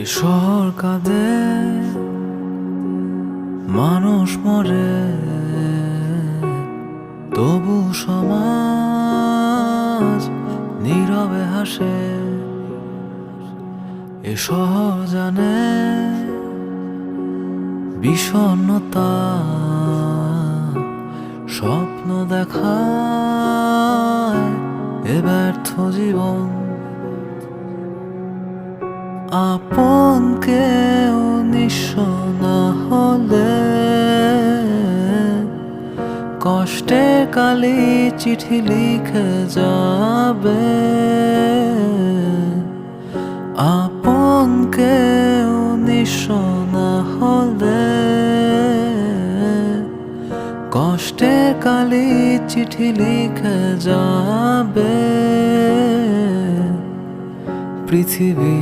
এ শহর কাঁদে, মানুষ মরে, তবু সমাজ নীরবে হাসে। এ শহর জানে বিষণ্ণতা স্বপ্ন দেখায় এ ব্যর্থ জীবন। আপন কেউ নিঃস্ব না হলে কষ্টে কালি চিঠি লিখে যাবে। আপন কেউ নিঃস্ব না হলে কষ্টে কালি চিঠি লিখে যাবে। পৃথিবী